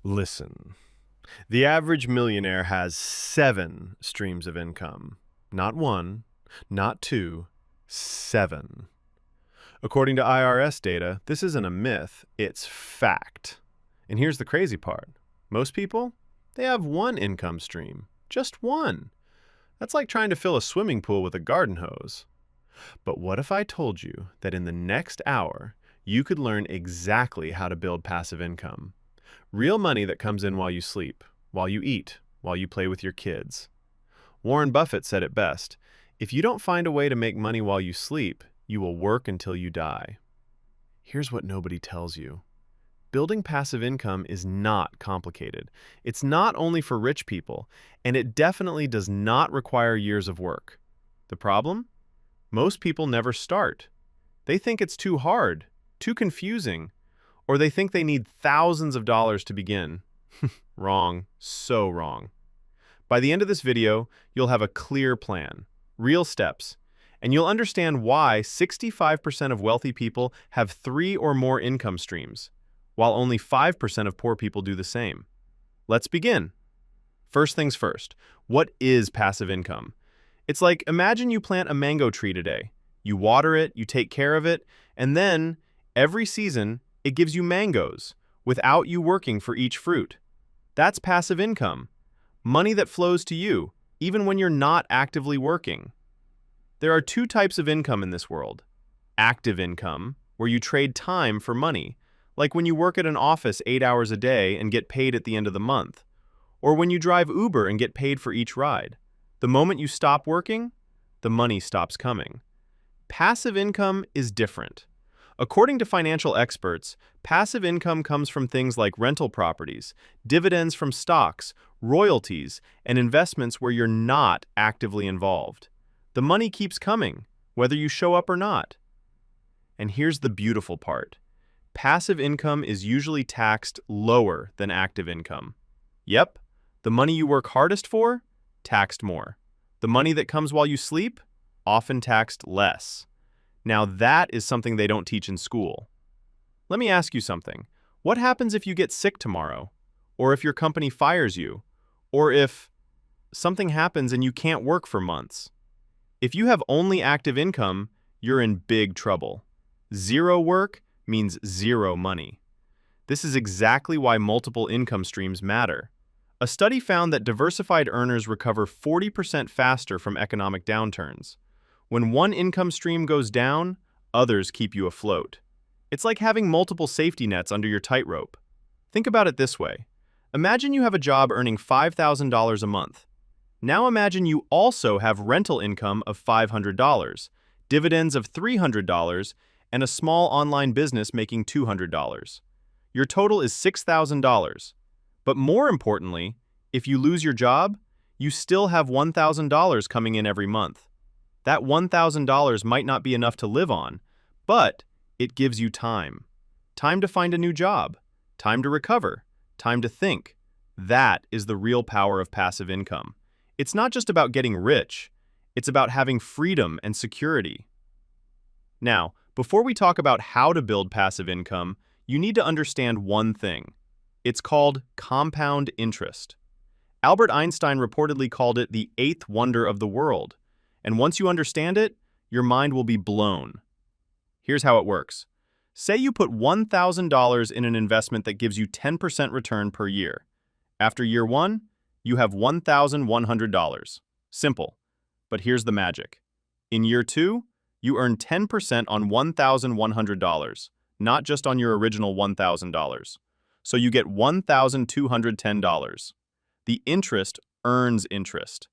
Listen, the average millionaire has 7 streams of income. Not 1, not 2, 7. According to IRS data, this isn't a myth, it's fact. And here's the crazy part. Most people, they have 1 income stream. Just 1. That's like trying to fill a swimming pool with a garden hose. But what if I told you that in the next hour, you could learn exactly how to build passive income? Real money that comes in while you sleep, while you eat, while you play with your kids. Warren Buffett said it best, if you don't find a way to make money while you sleep, you will work until you die. Here's what nobody tells you. Building passive income is not complicated. It's not only for rich people, and it definitely does not require years of work. The problem? Most people never start. They think it's too hard, too confusing, or they think they need thousands of dollars to begin. Wrong. So wrong. By the end of this video, you'll have a clear plan, real steps, and you'll understand why 65% of wealthy people have 3 or more income streams, while only 5% of poor people do the same. Let's begin. First things first, what is passive income? It's like, imagine you plant a mango tree today. You water it, you take care of it, and then, every season, it gives you mangoes, without you working for each fruit. That's passive income. Money that flows to you, even when you're not actively working. There are 2 types of income in this world. Active income, where you trade time for money, like when you work at an office 8 hours a day and get paid at the end of the month, or when you drive Uber and get paid for each ride. The moment you stop working, the money stops coming. Passive income is different. According to financial experts, passive income comes from things like rental properties, dividends from stocks, royalties, and investments where you're not actively involved. The money keeps coming, whether you show up or not. And here's the beautiful part. Passive income is usually taxed lower than active income. Yep, the money you work hardest for, taxed more. The money that comes while you sleep, often taxed less. Now that is something they don't teach in school. Let me ask you something. What happens if you get sick tomorrow? Or if your company fires you? Or if something happens and you can't work for months? If you have only active income, you're in big trouble. 0 work means 0 money. This is exactly why multiple income streams matter. A study found that diversified earners recover 40% faster from economic downturns. When one income stream goes down, others keep you afloat. It's like having multiple safety nets under your tightrope. Think about it this way. Imagine you have a job earning $5,000 a month. Now imagine you also have rental income of $500, dividends of $300, and a small online business making $200. Your total is $6,000. But more importantly, if you lose your job, you still have $1,000 coming in every month. That $1,000 might not be enough to live on, but it gives you time. Time to find a new job, time to recover, time to think. That is the real power of passive income. It's not just about getting rich, it's about having freedom and security. Now, before we talk about how to build passive income, you need to understand one thing. It's called compound interest. Albert Einstein reportedly called it the 8th wonder of the world. And once you understand it, your mind will be blown. Here's how it works. Say you put $1,000 in an investment that gives you 10% return per year. After year 1, you have $1,100. Simple. But here's the magic. In year 2, you earn 10% on $1,100, not just on your original $1,000. So you get $1,210. The interest earns interest.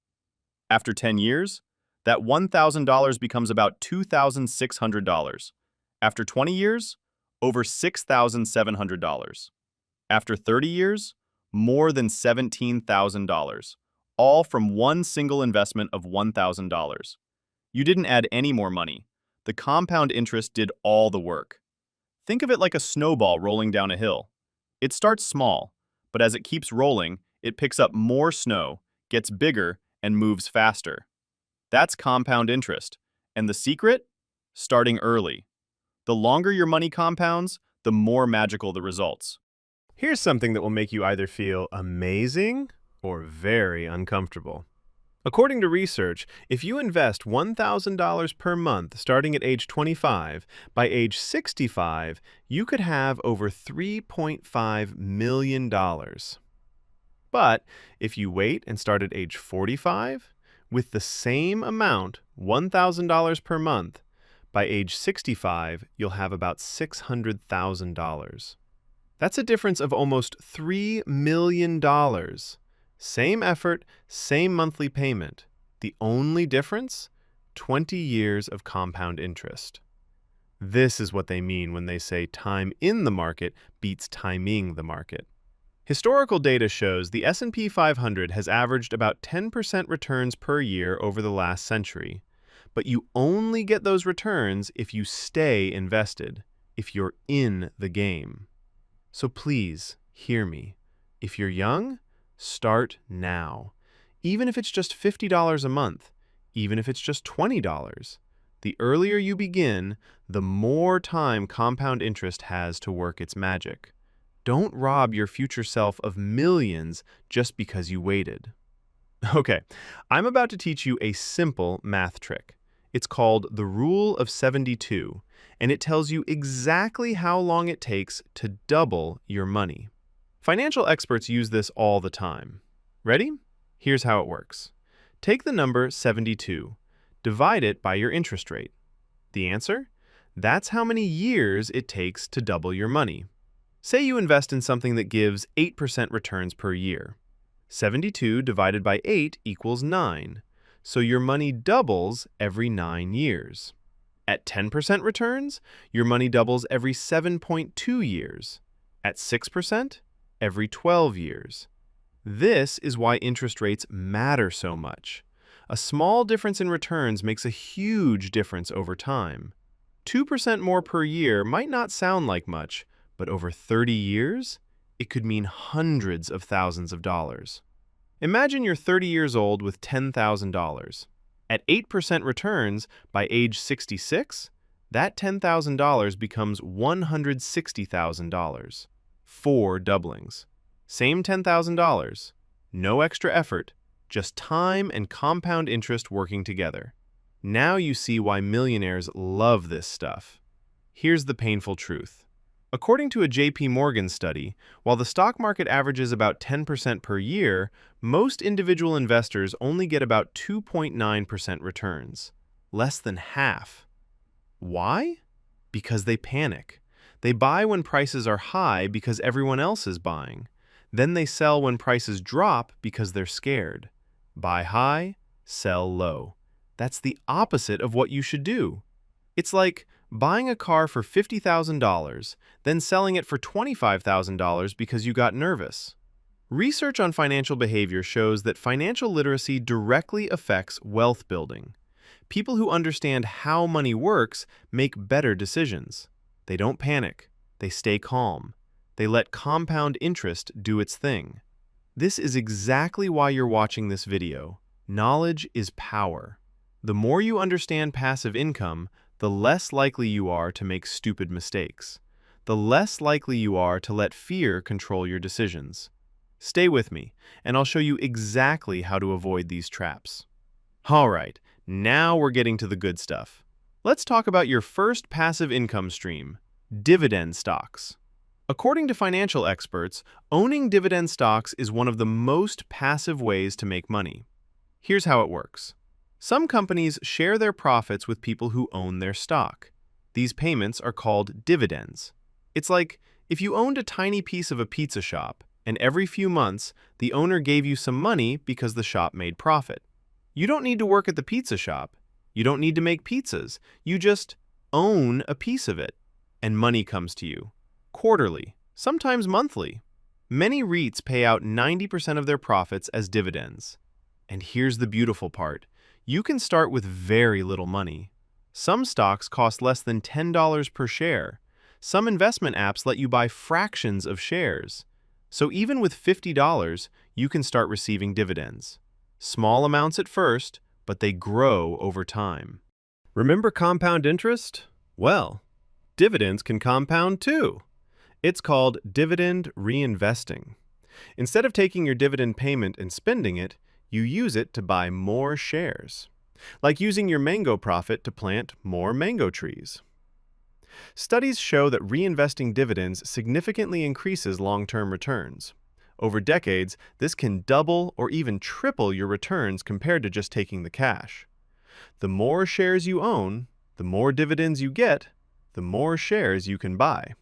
After 10 years, that $1,000 becomes about $2,600. After 20 years, over $6,700. After 30 years, more than $17,000, all from one single investment of $1,000. You didn't add any more money. The compound interest did all the work. Think of it like a snowball rolling down a hill. It starts small, but as it keeps rolling, it picks up more snow, gets bigger, and moves faster. That's compound interest. And the secret? Starting early. The longer your money compounds, the more magical the results. Here's something that will make you either feel amazing or very uncomfortable. According to research, if you invest $1,000 per month starting at age 25, by age 65, you could have over $3.5 million. But if you wait and start at age 45, with the same amount, $1,000 per month, by age 65, you'll have about $600,000. That's a difference of almost $3 million. Same effort, same monthly payment. The only difference? 20 years of compound interest. This is what they mean when they say time in the market beats timing the market. Historical data shows the S&P 500 has averaged about 10% returns per year over the last century. But you only get those returns if you stay invested, if you're in the game. So please, hear me. If you're young, start now. Even if it's just $50 a month, even if it's just $20. The earlier you begin, the more time compound interest has to work its magic. Don't rob your future self of millions just because you waited. Okay, I'm about to teach you a simple math trick. It's called the Rule of 72, and it tells you exactly how long it takes to double your money. Financial experts use this all the time. Ready? Here's how it works. Take the number 72, divide it by your interest rate. The answer? That's how many years it takes to double your money. Say you invest in something that gives 8% returns per year. 72 divided by 8 equals 9, so your money doubles every 9 years. At 10% returns, your money doubles every 7.2 years. At 6%, every 12 years. This is why interest rates matter so much. A small difference in returns makes a huge difference over time. 2% more per year might not sound like much, but over 30 years, it could mean hundreds of thousands of dollars. Imagine you're 30 years old with $10,000. At 8% returns, by age 66, that $10,000 becomes $160,000. 4 doublings. Same $10,000. No extra effort, just time and compound interest working together. Now you see why millionaires love this stuff. Here's the painful truth. According to a JP Morgan study, while the stock market averages about 10% per year, most individual investors only get about 2.9% returns. Less than half. Why? Because they panic. They buy when prices are high because everyone else is buying. Then they sell when prices drop because they're scared. Buy high, sell low. That's the opposite of what you should do. It's like buying a car for $50,000, then selling it for $25,000 because you got nervous. Research on financial behavior shows that financial literacy directly affects wealth building. People who understand how money works make better decisions. They don't panic. They stay calm. They let compound interest do its thing. This is exactly why you're watching this video. Knowledge is power. The more you understand passive income, the less likely you are to make stupid mistakes. The less likely you are to let fear control your decisions. Stay with me, and I'll show you exactly how to avoid these traps. All right, now we're getting to the good stuff. Let's talk about your first passive income stream, dividend stocks. According to financial experts, owning dividend stocks is one of the most passive ways to make money. Here's how it works. Some companies share their profits with people who own their stock. These payments are called dividends. It's like if you owned a tiny piece of a pizza shop, and every few months, the owner gave you some money because the shop made profit. You don't need to work at the pizza shop. You don't need to make pizzas. You just own a piece of it, and money comes to you. Quarterly, sometimes monthly. Many REITs pay out 90% of their profits as dividends. And here's the beautiful part. You can start with very little money. Some stocks cost less than $10 per share. Some investment apps let you buy fractions of shares. So even with $50, you can start receiving dividends. Small amounts at first, but they grow over time. Remember compound interest? Well, dividends can compound too. It's called dividend reinvesting. Instead of taking your dividend payment and spending it, you use it to buy more shares. Like using your mango profit to plant more mango trees. Studies show that reinvesting dividends significantly increases long-term returns. Over decades, this can double or even triple your returns compared to just taking the cash. The more shares you own, the more dividends you get, the more shares you can buy.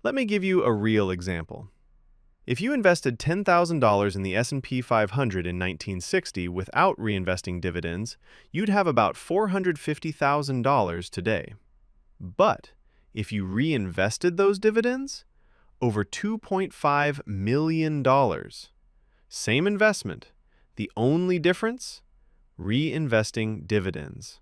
Let me give you a real example. If you invested $10,000 in the S&P 500 in 1960 without reinvesting dividends, you'd have about $450,000 today. But if you reinvested those dividends, over $2.5 million. Same investment. The only difference? Reinvesting dividends.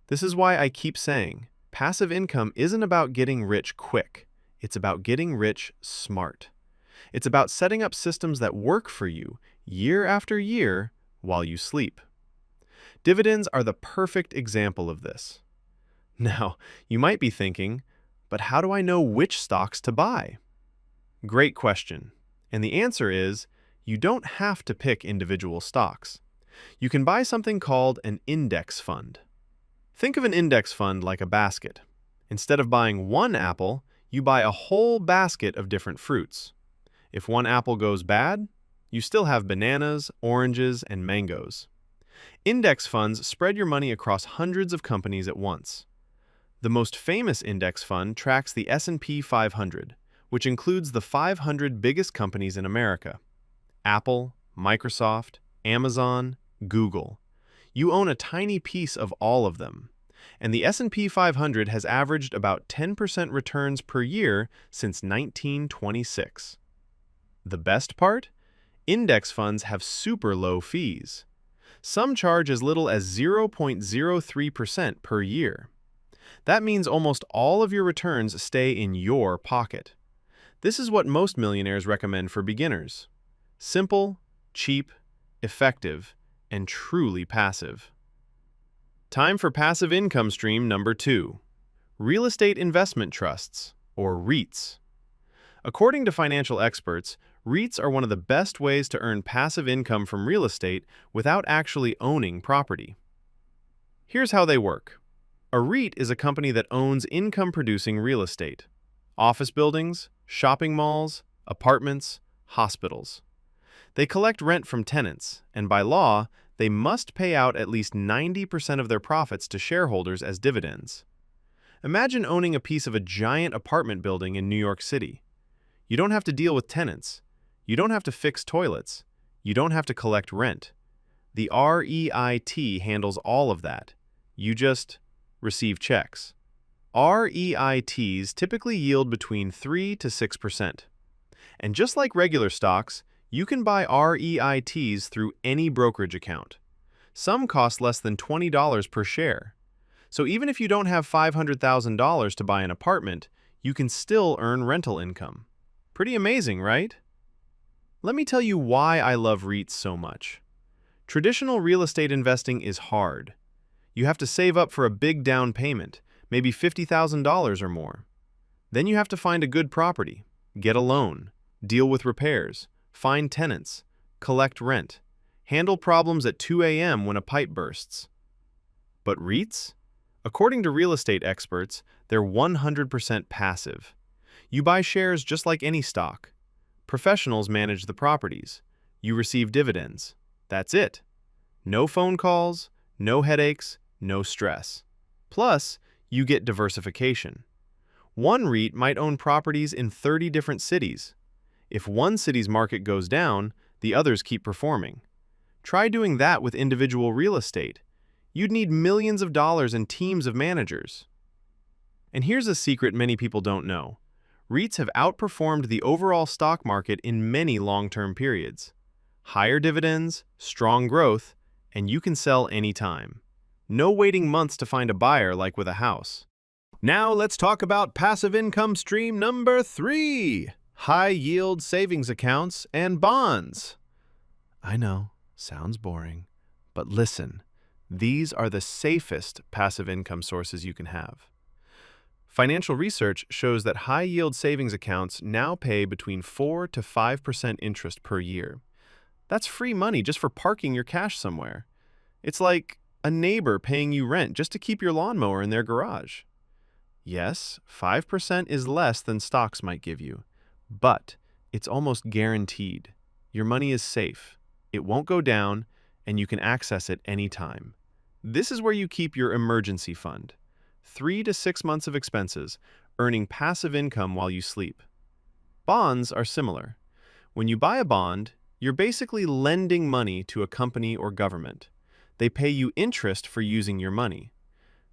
This is why I keep saying, passive income isn't about getting rich quick. It's about getting rich smart. It's about setting up systems that work for you year after year while you sleep. Dividends are the perfect example of this. Now, you might be thinking, but how do I know which stocks to buy? Great question. And the answer is, you don't have to pick individual stocks. You can buy something called an index fund. Think of an index fund like a basket. Instead of buying one apple, you buy a whole basket of different fruits. If one apple goes bad, you still have bananas, oranges, and mangoes. Index funds spread your money across hundreds of companies at once. The most famous index fund tracks the S&P 500, which includes the 500 biggest companies in America. Apple, Microsoft, Amazon, Google. You own a tiny piece of all of them. And the S&P 500 has averaged about 10% returns per year since 1926. The best part? Index funds have super low fees. Some charge as little as 0.03% per year. That means almost all of your returns stay in your pocket. This is what most millionaires recommend for beginners. Simple, cheap, effective, and truly passive. Time for passive income stream number 2. Real estate investment trusts, or REITs. According to financial experts, REITs are one of the best ways to earn passive income from real estate without actually owning property. Here's how they work. A REIT is a company that owns income-producing real estate. Office buildings, shopping malls, apartments, hospitals. They collect rent from tenants, and by law, they must pay out at least 90% of their profits to shareholders as dividends. Imagine owning a piece of a giant apartment building in New York City. You don't have to deal with tenants. You don't have to fix toilets. You don't have to collect rent. The REIT handles all of that. You just receive checks. REITs typically yield between 3 to 6%. And just like regular stocks, you can buy REITs through any brokerage account. Some cost less than $20 per share. So even if you don't have $500,000 to buy an apartment, you can still earn rental income. Pretty amazing, right? Let me tell you why I love REITs so much. Traditional real estate investing is hard. You have to save up for a big down payment, maybe $50,000 or more. Then you have to find a good property, get a loan, deal with repairs, find tenants, collect rent, handle problems at 2 a.m. when a pipe bursts. But REITs? According to real estate experts, they're 100% passive. You buy shares just like any stock. Professionals manage the properties. You receive dividends. That's it. No phone calls, no headaches, no stress. Plus, you get diversification. One REIT might own properties in 30 different cities. If one city's market goes down, the others keep performing. Try doing that with individual real estate. You'd need millions of dollars and teams of managers. And here's a secret many people don't know. REITs have outperformed the overall stock market in many long-term periods. Higher dividends, strong growth, and you can sell anytime. No waiting months to find a buyer like with a house. Now let's talk about passive income stream number 3. High-yield savings accounts and bonds. I know, sounds boring, but listen, these are the safest passive income sources you can have. Financial research shows that high-yield savings accounts now pay between 4 to 5% interest per year. That's free money just for parking your cash somewhere. It's like a neighbor paying you rent just to keep your lawnmower in their garage. Yes, 5% is less than stocks might give you, but it's almost guaranteed. Your money is safe, it won't go down, and you can access it anytime. This is where you keep your emergency fund. 3 to 6 months of expenses, earning passive income while you sleep. Bonds are similar. When you buy a bond, you're basically lending money to a company or government. They pay you interest for using your money.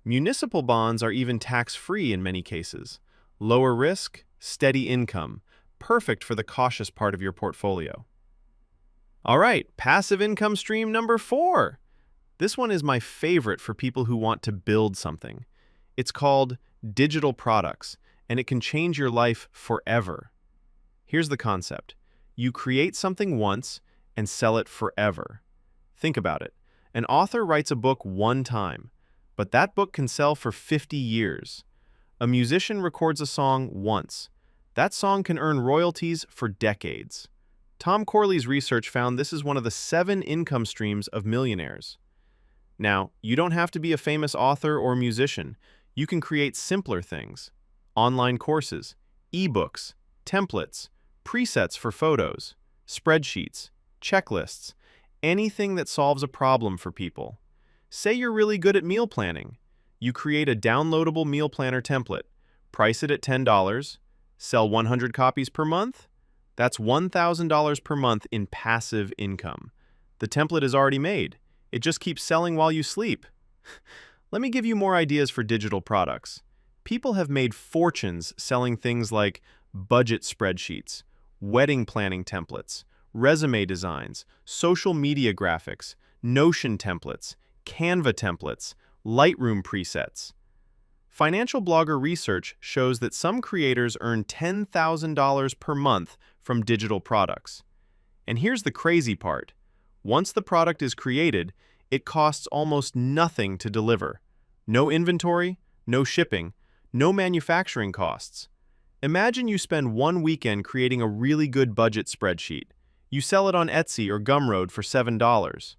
Municipal bonds are even tax-free in many cases. Lower risk, steady income, perfect for the cautious part of your portfolio. All right, passive income stream number 4. This one is my favorite for people who want to build something. It's called digital products, and it can change your life forever. Here's the concept. You create something once and sell it forever. Think about it. An author writes a book one time, but that book can sell for 50 years. A musician records a song once. That song can earn royalties for decades. Tom Corley's research found this is one of the 7 income streams of millionaires. Now, you don't have to be a famous author or musician. You can create simpler things. Online courses, ebooks, templates, presets for photos, spreadsheets, checklists, anything that solves a problem for people. Say you're really good at meal planning. You create a downloadable meal planner template, price it at $10, sell 100 copies per month. That's $1,000 per month in passive income. The template is already made. It just keeps selling while you sleep. Let me give you more ideas for digital products. People have made fortunes selling things like budget spreadsheets, wedding planning templates, resume designs, social media graphics, Notion templates, Canva templates, Lightroom presets. Financial blogger research shows that some creators earn $10,000 per month from digital products. And here's the crazy part. Once the product is created, it costs almost nothing to deliver. No inventory, no shipping, no manufacturing costs. Imagine you spend one weekend creating a really good budget spreadsheet. You sell it on Etsy or Gumroad for $7.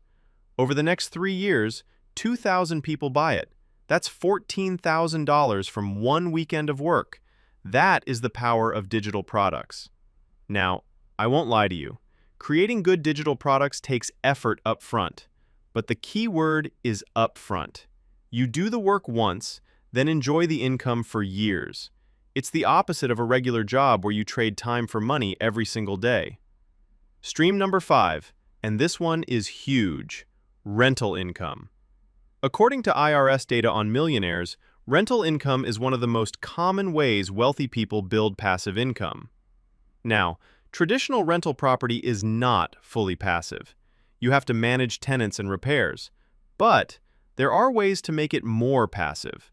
Over the next 3 years, 2,000 people buy it. That's $14,000 from one weekend of work. That is the power of digital products. Now, I won't lie to you. Creating good digital products takes effort up front, but the key word is upfront. You do the work once, then enjoy the income for years. It's the opposite of a regular job where you trade time for money every single day. Stream number 5, and this one is huge. Rental income. According to IRS data on millionaires, rental income is one of the most common ways wealthy people build passive income. Now, traditional rental property is not fully passive. You have to manage tenants and repairs. But there are ways to make it more passive.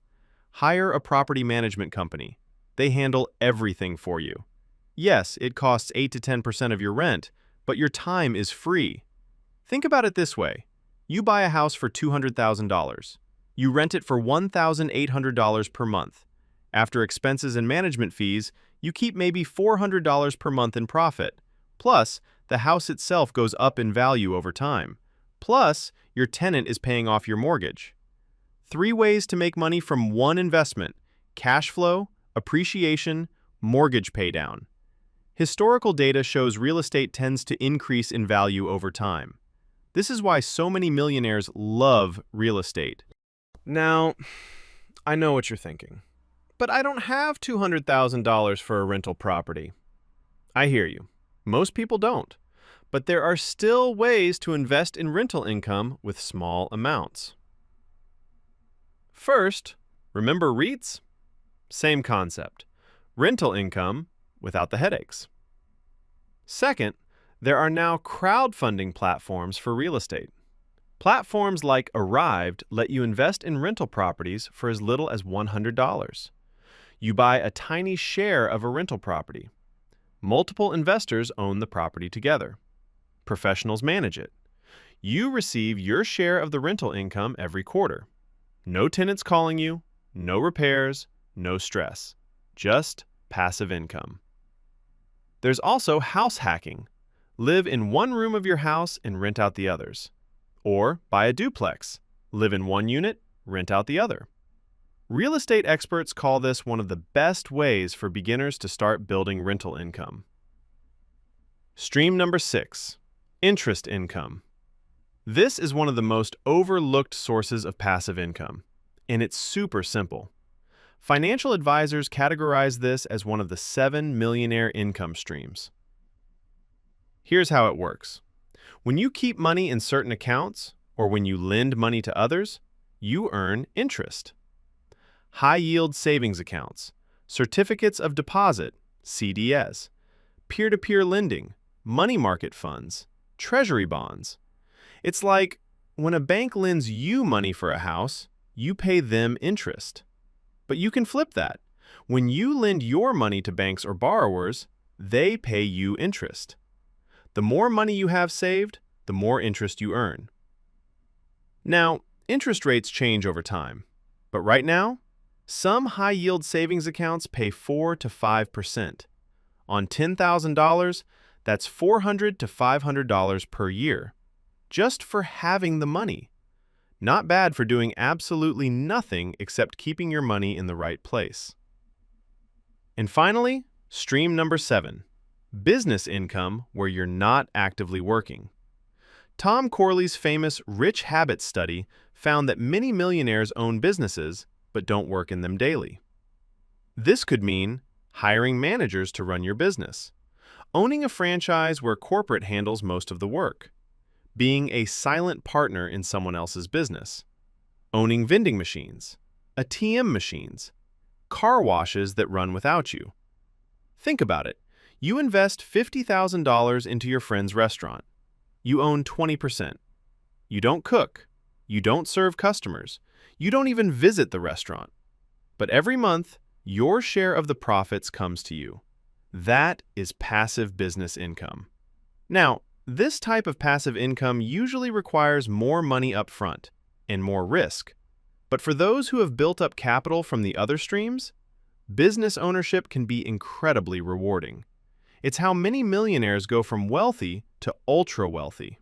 Hire a property management company. They handle everything for you. Yes, it costs 8 to 10% of your rent, but your time is free. Think about it this way. You buy a house for $200,000. You rent it for $1,800 per month. After expenses and management fees, you keep maybe $400 per month in profit. Plus, the house itself goes up in value over time. Plus, your tenant is paying off your mortgage. 3 ways to make money from one investment: cash flow, appreciation, mortgage paydown. Historical data shows real estate tends to increase in value over time. This is why so many millionaires love real estate. Now, I know what you're thinking, but I don't have $200,000 for a rental property. I hear you. Most people don't. But there are still ways to invest in rental income with small amounts. First, remember REITs? Same concept. Rental income without the headaches. Second, there are now crowdfunding platforms for real estate. Platforms like Arrived let you invest in rental properties for as little as $100. You buy a tiny share of a rental property. Multiple investors own the property together. Professionals manage it. You receive your share of the rental income every quarter. No tenants calling you, no repairs, no stress, just passive income. There's also house hacking. Live in one room of your house and rent out the others. Or buy a duplex. Live in one unit, rent out the other. Real estate experts call this one of the best ways for beginners to start building rental income. Stream number 6, interest income. This is one of the most overlooked sources of passive income, and it's super simple. Financial advisors categorize this as one of the 7 millionaire income streams. Here's how it works. When you keep money in certain accounts, or when you lend money to others, you earn interest. High-yield savings accounts, certificates of deposit, CDS, peer-to-peer lending, money market funds, treasury bonds. It's like when a bank lends you money for a house, you pay them interest. But you can flip that. When you lend your money to banks or borrowers, they pay you interest. The more money you have saved, the more interest you earn. Now, interest rates change over time, but right now, some high-yield savings accounts pay 4 to 5%. On $10,000, that's $400 to $500 per year, just for having the money. Not bad for doing absolutely nothing except keeping your money in the right place. And finally, stream number 7, business income where you're not actively working. Tom Corley's famous Rich Habits study found that many millionaires own businesses but don't work in them daily. This could mean hiring managers to run your business, owning a franchise where corporate handles most of the work, being a silent partner in someone else's business, owning vending machines, ATM machines, car washes that run without you. Think about it. You invest $50,000 into your friend's restaurant. You own 20%. You don't cook. You don't serve customers. You don't even visit the restaurant. But every month, your share of the profits comes to you. That is passive business income. Now, this type of passive income usually requires more money up front and more risk. But for those who have built up capital from the other streams, business ownership can be incredibly rewarding. It's how many millionaires go from wealthy to ultra-wealthy.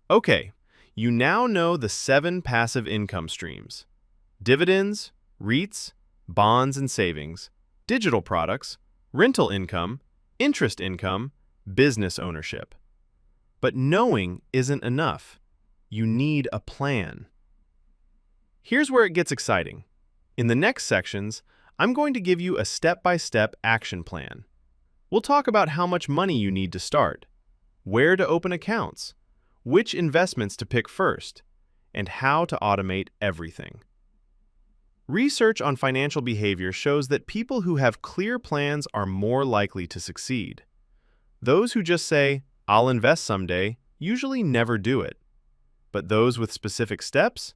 Okay, you now know the 7 passive income streams: dividends, REITs, bonds and savings, digital products, rental income, interest income, business ownership. But knowing isn't enough. You need a plan. Here's where it gets exciting. In the next sections, I'm going to give you a step-by-step action plan. We'll talk about how much money you need to start, where to open accounts, which investments to pick first, and how to automate everything. Research on financial behavior shows that people who have clear plans are more likely to succeed. Those who just say, "I'll invest someday," usually never do it. But those with specific steps,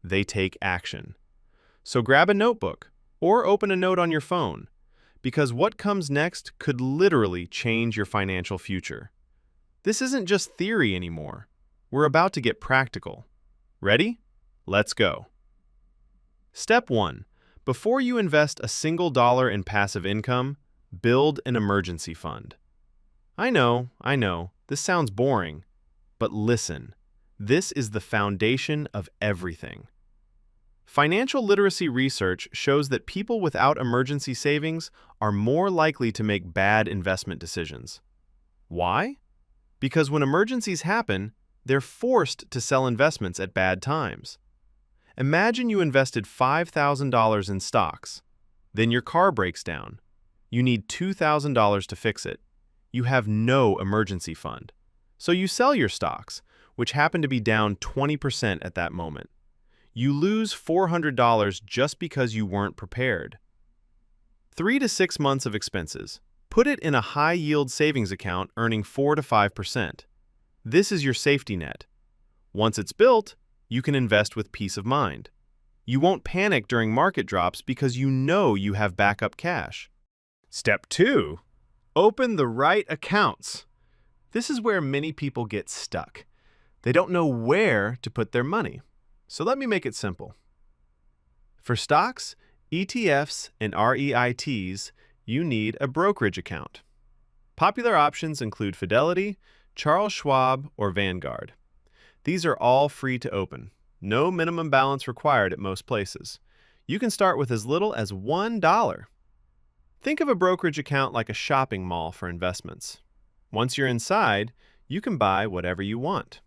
they take action. So grab a notebook or open a note on your phone, because what comes next could literally change your financial future. This isn't just theory anymore. We're about to get practical. Ready? Let's go. Step 1. Before you invest a single dollar in passive income, build an emergency fund. I know, this sounds boring, but listen, this is the foundation of everything. Financial literacy research shows that people without emergency savings are more likely to make bad investment decisions. Why? Because when emergencies happen, they're forced to sell investments at bad times. Imagine you invested $5,000 in stocks. Then your car breaks down. You need $2,000 to fix it. You have no emergency fund. So you sell your stocks, which happen to be down 20% at that moment. You lose $400 just because you weren't prepared. 3 to 6 months of expenses. Put it in a high-yield savings account earning 4 to 5%. This is your safety net. Once it's built, you can invest with peace of mind. You won't panic during market drops because you know you have backup cash. Step 2. Open the right accounts. This is where many people get stuck. They don't know where to put their money. So let me make it simple. For stocks, ETFs and REITs, you need a brokerage account. Popular options include Fidelity, Charles Schwab, or Vanguard. These are all free to open. No minimum balance required at most places. You can start with as little as $1. Think of a brokerage account like a shopping mall for investments. Once you're inside, you can buy whatever you want.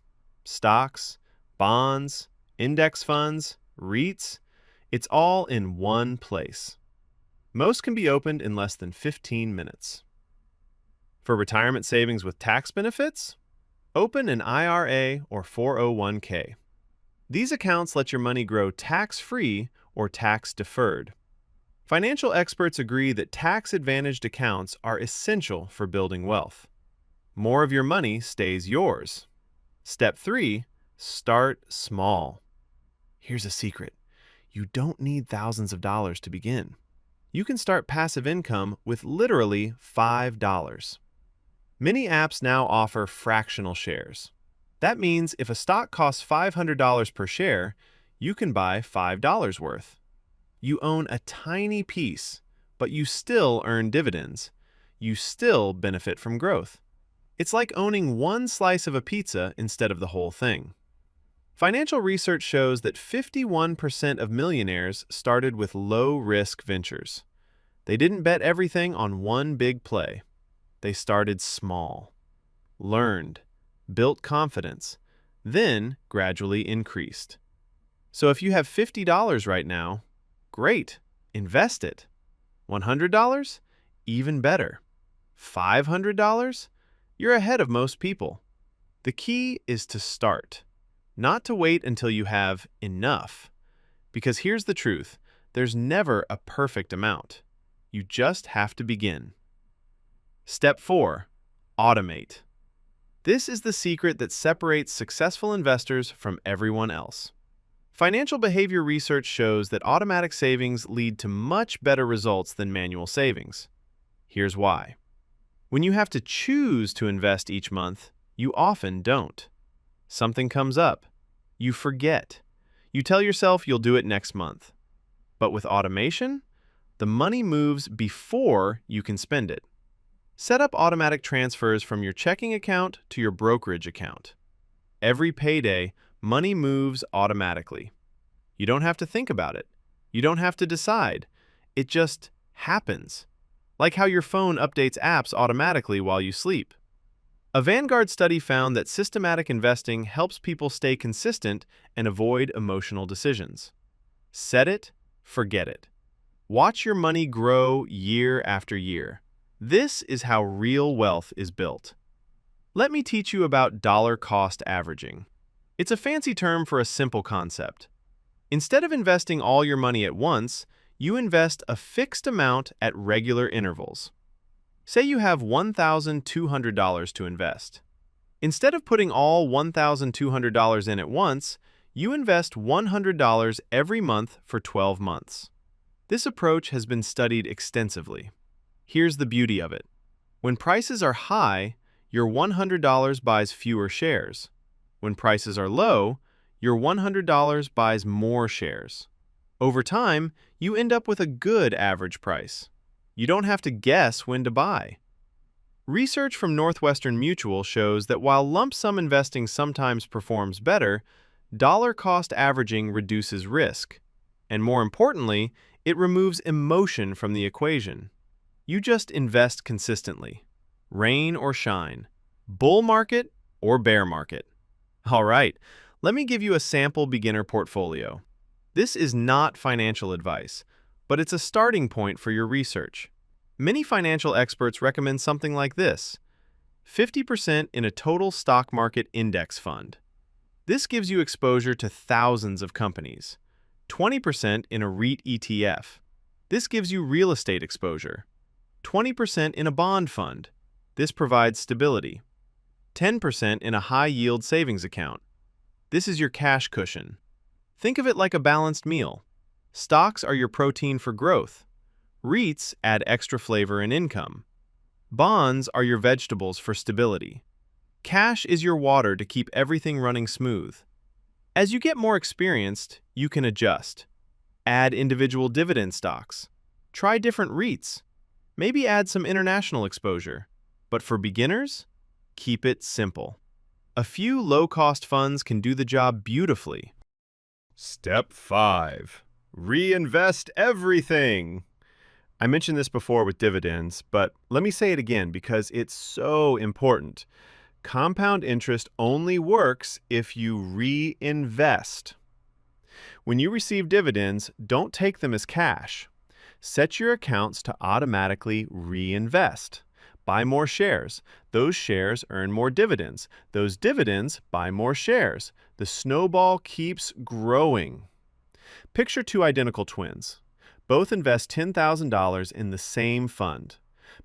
Stocks, bonds, index funds, REITs, it's all in one place. Most can be opened in less than 15 minutes. For retirement savings with tax benefits, open an IRA or 401k. These accounts let your money grow tax-free or tax-deferred. Financial experts agree that tax-advantaged accounts are essential for building wealth. More of your money stays yours. Step 3, start small. Here's a secret. You don't need thousands of dollars to begin. You can start passive income with literally $5. Many apps now offer fractional shares. That means if a stock costs $500 per share, you can buy $5 worth. You own a tiny piece, but you still earn dividends. You still benefit from growth. It's like owning one slice of a pizza instead of the whole thing. Financial research shows that 51% of millionaires started with low-risk ventures. They didn't bet everything on one big play. They started small, learned, built confidence, then gradually increased. So if you have $50 right now, great, invest it. $100? Even better. $500? You're ahead of most people. The key is to start, not to wait until you have enough. Because here's the truth, there's never a perfect amount. You just have to begin. Step 4, automate. This is the secret that separates successful investors from everyone else. Financial behavior research shows that automatic savings lead to much better results than manual savings. Here's why. When you have to choose to invest each month, you often don't. Something comes up. You forget. You tell yourself you'll do it next month. But with automation, the money moves before you can spend it. Set up automatic transfers from your checking account to your brokerage account. Every payday, money moves automatically. You don't have to think about it. You don't have to decide. It just happens. Like how your phone updates apps automatically while you sleep. A Vanguard study found that systematic investing helps people stay consistent and avoid emotional decisions. Set it, forget it. Watch your money grow year after year. This is how real wealth is built. Let me teach you about dollar cost averaging. It's a fancy term for a simple concept. Instead of investing all your money at once, you invest a fixed amount at regular intervals. Say you have $1,200 to invest. Instead of putting all $1,200 in at once, you invest $100 every month for 12 months. This approach has been studied extensively. Here's the beauty of it. When prices are high, your $100 buys fewer shares. When prices are low, your $100 buys more shares. Over time, you end up with a good average price. You don't have to guess when to buy. Research from Northwestern Mutual shows that while lump sum investing sometimes performs better, dollar cost averaging reduces risk. And more importantly, it removes emotion from the equation. You just invest consistently. Rain or shine. Bull market or bear market. All right, let me give you a sample beginner portfolio. This is not financial advice, but it's a starting point for your research. Many financial experts recommend something like this: 50% in a total stock market index fund. This gives you exposure to thousands of companies. 20% in a REIT ETF. This gives you real estate exposure. 20% in a bond fund. This provides stability. 10% in a high-yield savings account. This is your cash cushion. Think of it like a balanced meal. Stocks are your protein for growth. REITs add extra flavor and income. Bonds are your vegetables for stability. Cash is your water to keep everything running smooth. As you get more experienced, you can adjust. Add individual dividend stocks. Try different REITs. Maybe add some international exposure. But for beginners, keep it simple. A few low-cost funds can do the job beautifully. Step 5. Reinvest everything. I mentioned this before with dividends, but let me say it again because it's so important. Compound interest only works if you reinvest. When you receive dividends, don't take them as cash. Set your accounts to automatically reinvest. Buy more shares. Those shares earn more dividends. Those dividends buy more shares. The snowball keeps growing. Picture two identical twins. Both invest $10,000 in the same fund.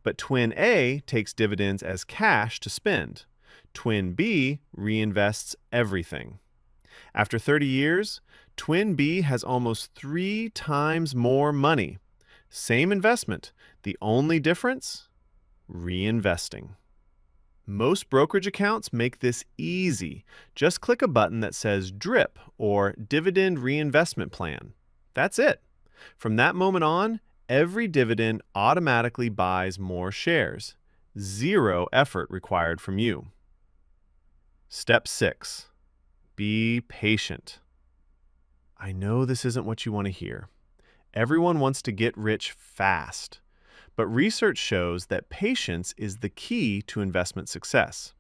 But twin A takes dividends as cash to spend. Twin B reinvests everything. After 30 years, twin B has almost 3 times more money. Same investment. The only difference? Reinvesting. Most brokerage accounts make this easy. Just click a button that says DRIP or Dividend Reinvestment Plan. That's it. From that moment on, every dividend automatically buys more shares. Zero effort required from you. Step 6. Be patient. I know this isn't what you want to hear. Everyone wants to get rich fast. But research shows that patience is the key to investment success.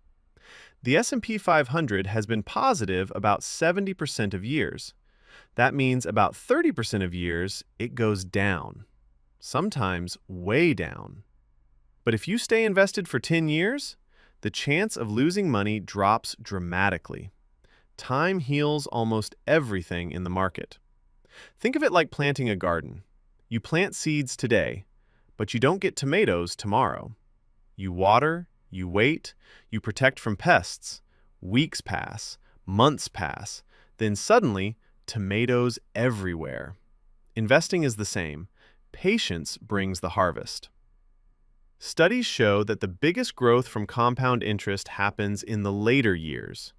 The S&P 500 has been positive about 70% of years. That means about 30% of years it goes down, sometimes way down. But if you stay invested for 10 years, the chance of losing money drops dramatically. Time heals almost everything in the market. Think of it like planting a garden. You plant seeds today, but you don't get tomatoes tomorrow. You water, you wait, you protect from pests. Weeks pass, months pass, then suddenly, tomatoes everywhere. Investing is the same. Patience brings the harvest. Studies show that the biggest growth from compound interest happens in the later years.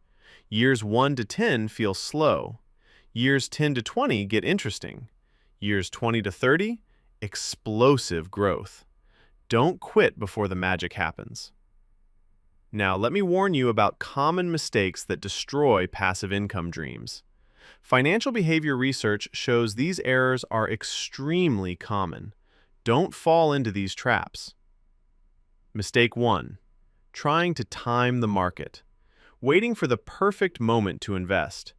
Years 1 to 10 feel slow. Years 10 to 20 get interesting. Years 20 to 30, explosive growth. Don't quit before the magic happens. Now, let me warn you about common mistakes that destroy passive income dreams. Financial behavior research shows these errors are extremely common. Don't fall into these traps. Mistake 1. Trying to time the market. Waiting for the perfect moment to invest.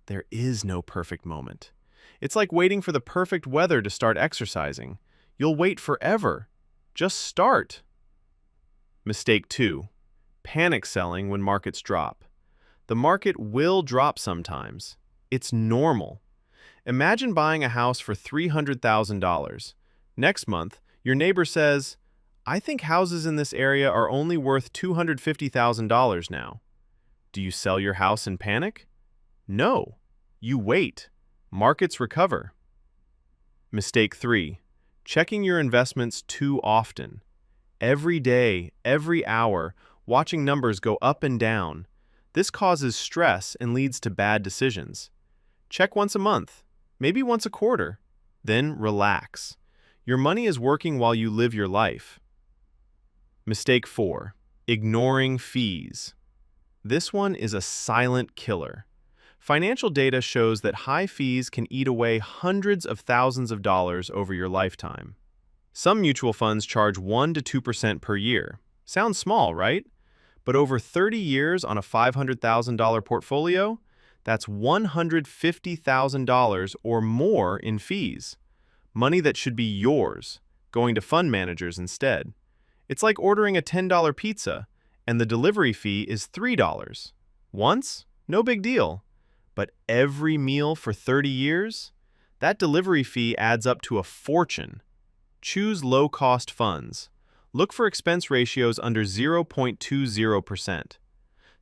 There is no perfect moment. It's like waiting for the perfect weather to start exercising. You'll wait forever. Just start. Mistake 2. Panic selling when markets drop. The market will drop sometimes. It's normal. Imagine buying a house for $300,000. Next month, your neighbor says, "I think houses in this area are only worth $250,000 now." Do you sell your house in panic? No. You wait. Markets recover. Mistake 3. Checking your investments too often. Every day, every hour, watching numbers go up and down. This causes stress and leads to bad decisions. Check once a month, maybe once a quarter. Then relax. Your money is working while you live your life. Mistake 4. Ignoring fees. This one is a silent killer. Financial data shows that high fees can eat away hundreds of thousands of dollars over your lifetime. Some mutual funds charge 1 to 2% per year. Sounds small, right? But over 30 years on a $500,000 portfolio, that's $150,000 or more in fees. Money that should be yours, going to fund managers instead. It's like ordering a $10 pizza, and the delivery fee is $3. Once? No big deal. But every meal for 30 years? That delivery fee adds up to a fortune. Choose low-cost funds. Look for expense ratios under 0.20%.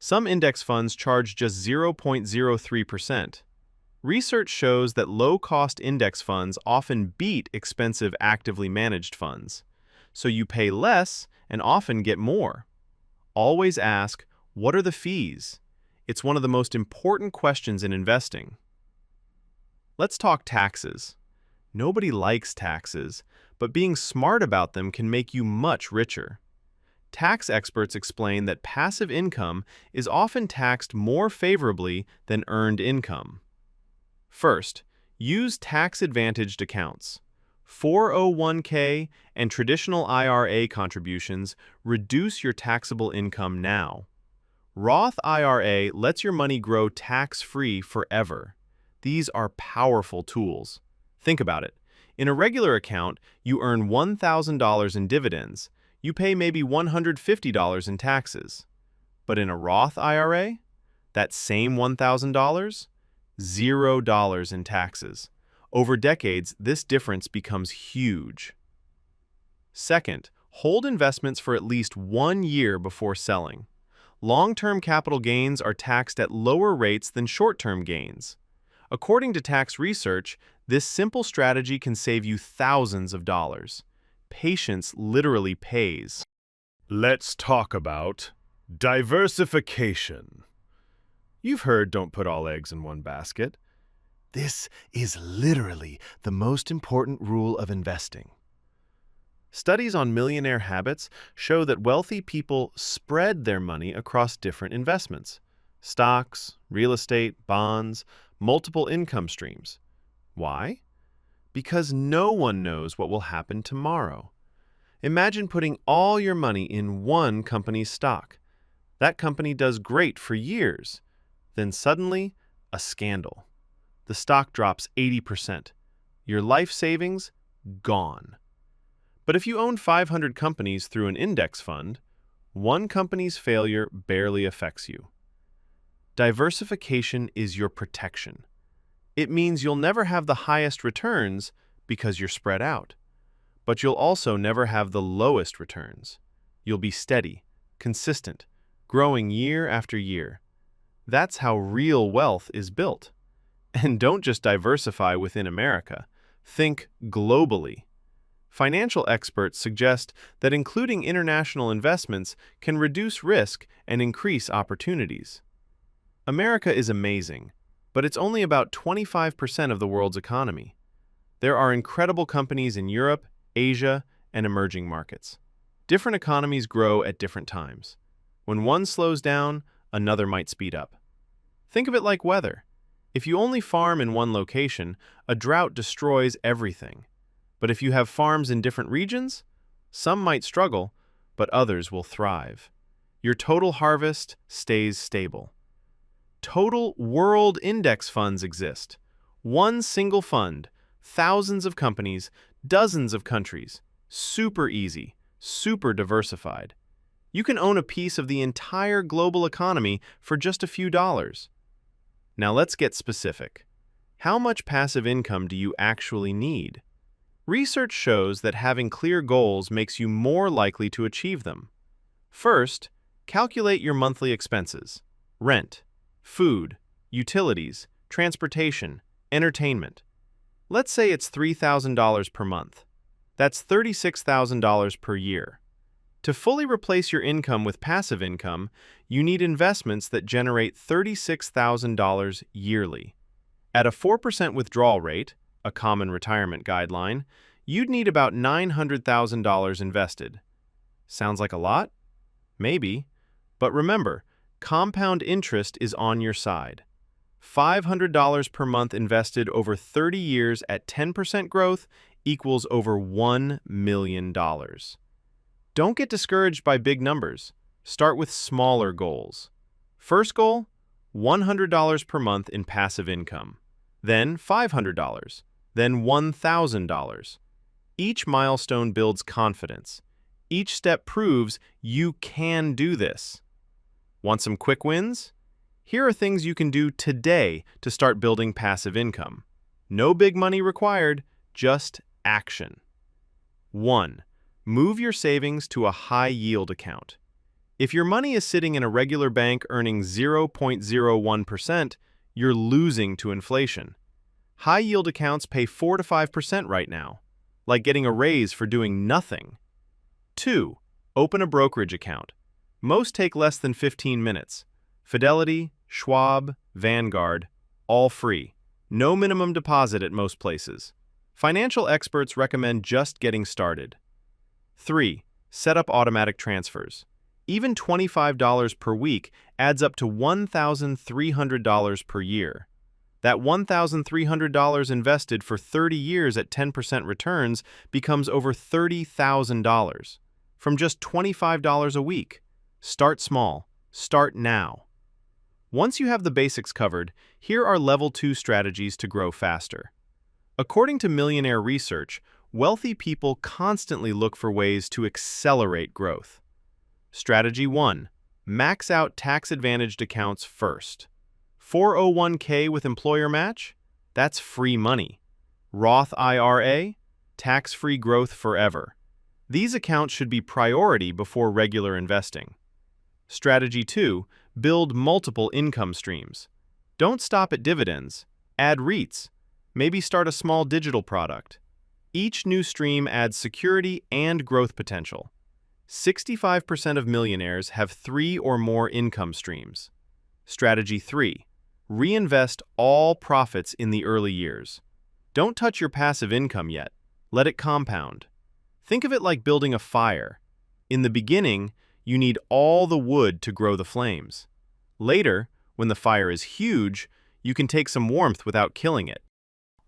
Some index funds charge just 0.03%. Research shows that low-cost index funds often beat expensive actively managed funds. So you pay less and often get more. Always ask, what are the fees? It's one of the most important questions in investing. Let's talk taxes. Nobody likes taxes, but being smart about them can make you much richer. Tax experts explain that passive income is often taxed more favorably than earned income. First, use tax-advantaged accounts. 401k and traditional IRA contributions reduce your taxable income now. Roth IRA lets your money grow tax-free forever. These are powerful tools. Think about it. In a regular account, you earn $1,000 in dividends. You pay maybe $150 in taxes. But in a Roth IRA, that same $1,000? $0 in taxes. Over decades, this difference becomes huge. Second, hold investments for at least 1 year before selling. Long-term capital gains are taxed at lower rates than short-term gains. According to tax research, this simple strategy can save you thousands of dollars. Patience literally pays. Let's talk about diversification. You've heard don't put all eggs in one basket. This is literally the most important rule of investing. Studies on millionaire habits show that wealthy people spread their money across different investments: stocks, real estate, bonds, multiple income streams. Why? Because no one knows what will happen tomorrow. Imagine putting all your money in one company's stock. That company does great for years. Then suddenly, a scandal. The stock drops 80%. Your life savings, gone. But if you own 500 companies through an index fund, one company's failure barely affects you. Diversification is your protection. It means you'll never have the highest returns because you're spread out. But you'll also never have the lowest returns. You'll be steady, consistent, growing year after year. That's how real wealth is built. And don't just diversify within America. Think globally. Financial experts suggest that including international investments can reduce risk and increase opportunities. America is amazing, but it's only about 25% of the world's economy. There are incredible companies in Europe, Asia, and emerging markets. Different economies grow at different times. When one slows down, another might speed up. Think of it like weather. If you only farm in one location, a drought destroys everything. But if you have farms in different regions, some might struggle, but others will thrive. Your total harvest stays stable. Total world index funds exist. One single fund, thousands of companies, dozens of countries. Super easy, super diversified. You can own a piece of the entire global economy for just a few dollars. Now let's get specific. How much passive income do you actually need? Research shows that having clear goals makes you more likely to achieve them. First, calculate your monthly expenses: rent, food, utilities, transportation, entertainment. Let's say it's $3,000 per month. That's $36,000 per year. To fully replace your income with passive income, you need investments that generate $36,000 yearly. At a 4% withdrawal rate, a common retirement guideline, you'd need about $900,000 invested. Sounds like a lot? Maybe. But remember, compound interest is on your side. $500 per month invested over 30 years at 10% growth equals over $1 million. Don't get discouraged by big numbers. Start with smaller goals. First goal, $100 per month in passive income. Then $500. Then $1,000. Each milestone builds confidence. Each step proves you can do this. Want some quick wins? Here are things you can do today to start building passive income. No big money required, just action. 1. Move your savings to a high-yield account. If your money is sitting in a regular bank earning 0.01%, you're losing to inflation. High-yield accounts pay 4 to 5% right now, like getting a raise for doing nothing. 2. Open a brokerage account. Most take less than 15 minutes. Fidelity, Schwab, Vanguard, all free. No minimum deposit at most places. Financial experts recommend just getting started. 3. Set up automatic transfers. Even $25 per week adds up to $1,300 per year. That $1,300 invested for 30 years at 10% returns becomes over $30,000 from just $25 a week. Start small. Start now. Once you have the basics covered, here are Level 2 strategies to grow faster. According to Millionaire Research, wealthy people constantly look for ways to accelerate growth. Strategy 1. Max out tax-advantaged accounts first. 401k with employer match? That's free money. Roth IRA? Tax-free growth forever. These accounts should be priority before regular investing. Strategy 2. Build multiple income streams. Don't stop at dividends. Add REITs. Maybe start a small digital product. Each new stream adds security and growth potential. 65% of millionaires have 3 or more income streams. Strategy 3. Reinvest all profits in the early years. Don't touch your passive income yet. Let it compound. Think of it like building a fire. In the beginning, you need all the wood to grow the flames. Later, when the fire is huge, you can take some warmth without killing it.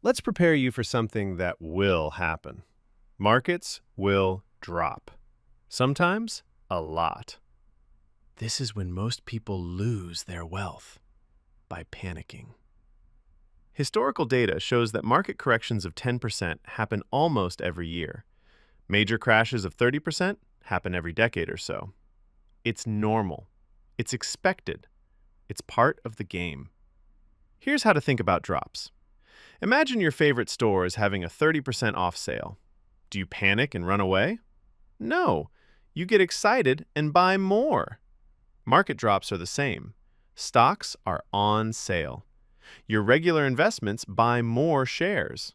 Let's prepare you for something that will happen. Markets will drop. Sometimes, a lot. This is when most people lose their wealth, by panicking. Historical data shows that market corrections of 10% happen almost every year. Major crashes of 30% happen every decade or so. It's normal. It's expected. It's part of the game. Here's how to think about drops. Imagine your favorite store is having a 30% off sale. Do you panic and run away? No, you get excited and buy more. Market drops are the same. Stocks are on sale. Your regular investments buy more shares.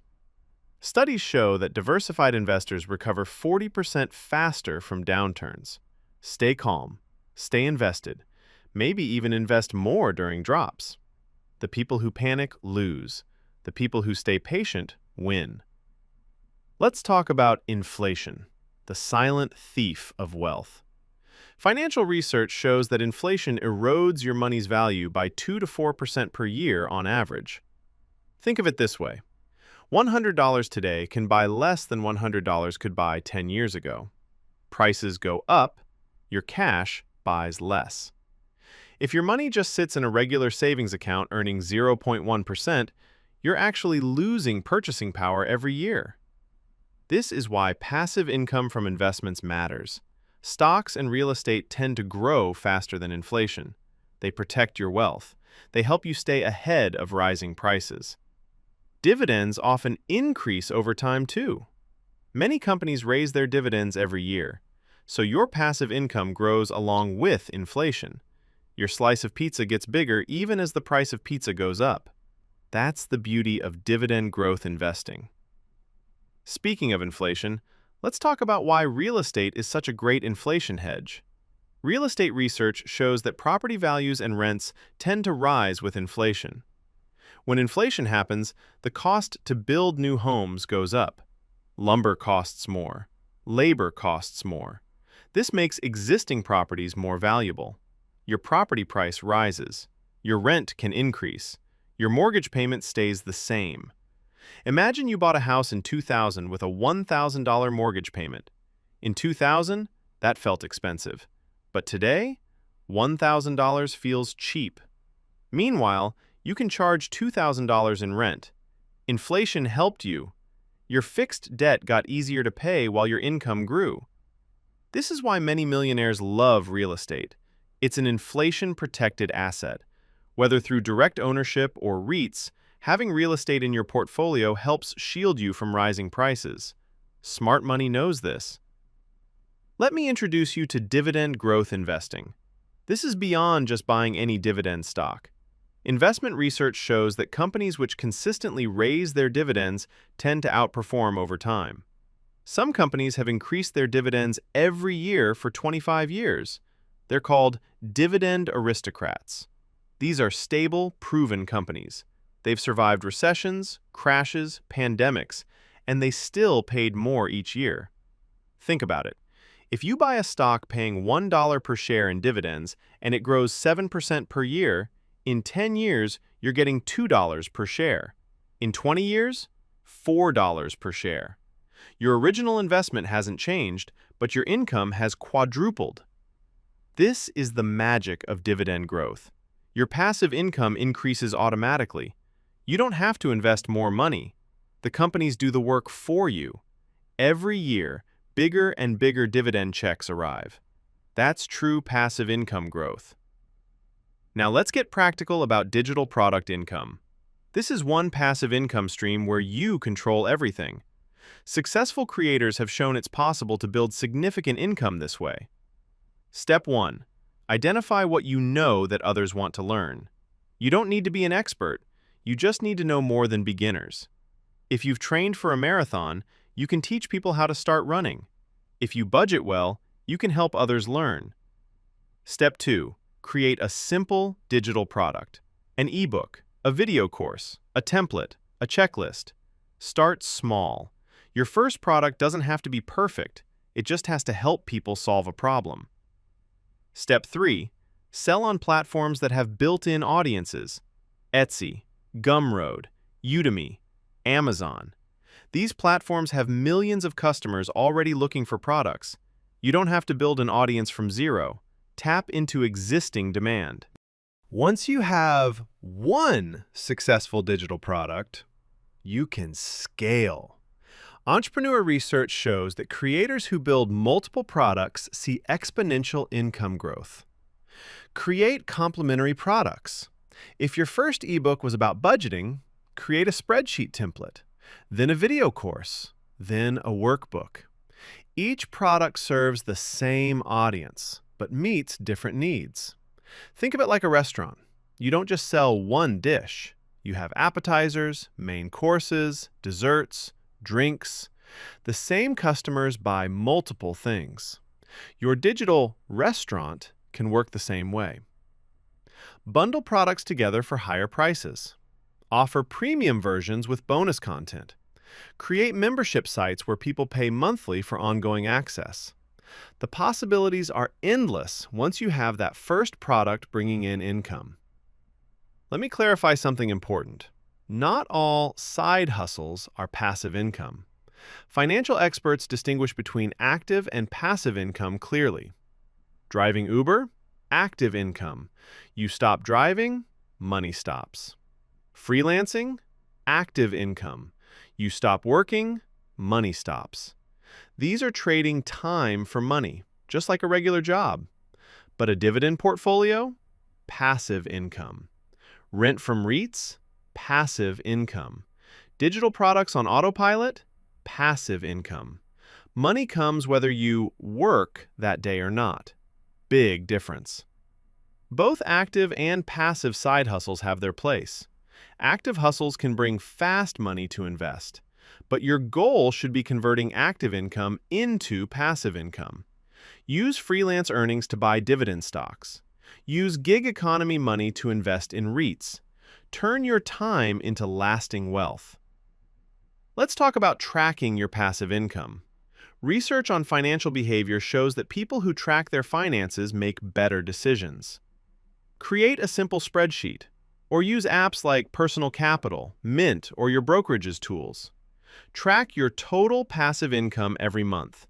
Studies show that diversified investors recover 40% faster from downturns. Stay calm. Stay invested. Maybe even invest more during drops. The people who panic lose. The people who stay patient win. Let's talk about inflation, the silent thief of wealth. Financial research shows that inflation erodes your money's value by 2 to 4% per year on average. Think of it this way. $100 today can buy less than $100 could buy 10 years ago. Prices go up, your cash buys less. If your money just sits in a regular savings account earning 0.1%, you're actually losing purchasing power every year. This is why passive income from investments matters. Stocks and real estate tend to grow faster than inflation. They protect your wealth. They help you stay ahead of rising prices. Dividends often increase over time too. Many companies raise their dividends every year, so your passive income grows along with inflation. Your slice of pizza gets bigger even as the price of pizza goes up. That's the beauty of dividend growth investing. Speaking of inflation, let's talk about why real estate is such a great inflation hedge. Real estate research shows that property values and rents tend to rise with inflation. When inflation happens, the cost to build new homes goes up. Lumber costs more. Labor costs more. This makes existing properties more valuable. Your property price rises. Your rent can increase. Your mortgage payment stays the same. Imagine you bought a house in 2000 with a $1,000 mortgage payment. In 2000, that felt expensive. But today, $1,000 feels cheap. Meanwhile, you can charge $2,000 in rent. Inflation helped you. Your fixed debt got easier to pay while your income grew. This is why many millionaires love real estate. It's an inflation-protected asset. Whether through direct ownership or REITs, having real estate in your portfolio helps shield you from rising prices. Smart money knows this. Let me introduce you to dividend growth investing. This is beyond just buying any dividend stock. Investment research shows that companies which consistently raise their dividends tend to outperform over time. Some companies have increased their dividends every year for 25 years. They're called dividend aristocrats. These are stable, proven companies. They've survived recessions, crashes, pandemics, and they still paid more each year. Think about it. If you buy a stock paying $1 per share in dividends and it grows 7% per year, in 10 years, you're getting $2 per share. In 20 years, $4 per share. Your original investment hasn't changed, but your income has quadrupled. This is the magic of dividend growth. Your passive income increases automatically. You don't have to invest more money. The companies do the work for you. Every year, bigger and bigger dividend checks arrive. That's true passive income growth. Now let's get practical about digital product income. This is one passive income stream where you control everything. Successful creators have shown it's possible to build significant income this way. Step 1. Identify what you know that others want to learn. You don't need to be an expert. You just need to know more than beginners. If you've trained for a marathon, you can teach people how to start running. If you budget well, you can help others learn. Step 2. Create a simple digital product. An ebook, a video course, a template, a checklist. Start small. Your first product doesn't have to be perfect. It just has to help people solve a problem. Step 3. Sell on platforms that have built-in audiences. Etsy, Gumroad, Udemy, Amazon. These platforms have millions of customers already looking for products. You don't have to build an audience from zero. Tap into existing demand. Once you have one successful digital product, you can scale. Entrepreneur research shows that creators who build multiple products see exponential income growth. Create complementary products. If your first ebook was about budgeting, create a spreadsheet template, then a video course, then a workbook. Each product serves the same audience, but meets different needs. Think of it like a restaurant. You don't just sell one dish. You have appetizers, main courses, desserts, drinks. The same customers buy multiple things. Your digital restaurant can work the same way. Bundle products together for higher prices. Offer premium versions with bonus content. Create membership sites where people pay monthly for ongoing access. The possibilities are endless once you have that first product bringing in income. Let me clarify something important. Not all side hustles are passive income. Financial experts distinguish between active and passive income clearly. Driving Uber? Active income. You stop driving, money stops. Freelancing? Active income. You stop working, money stops. These are trading time for money, just like a regular job. But a dividend portfolio? Passive income. Rent from REITs? Passive income. Digital products on autopilot? Passive income. Money comes whether you work that day or not. Big difference. Both active and passive side hustles have their place. Active hustles can bring fast money to invest, but your goal should be converting active income into passive income. Use freelance earnings to buy dividend stocks. Use gig economy money to invest in REITs. Turn your time into lasting wealth. Let's talk about tracking your passive income. Research on financial behavior shows that people who track their finances make better decisions. Create a simple spreadsheet, or use apps like Personal Capital, Mint, or your brokerage's tools. Track your total passive income every month.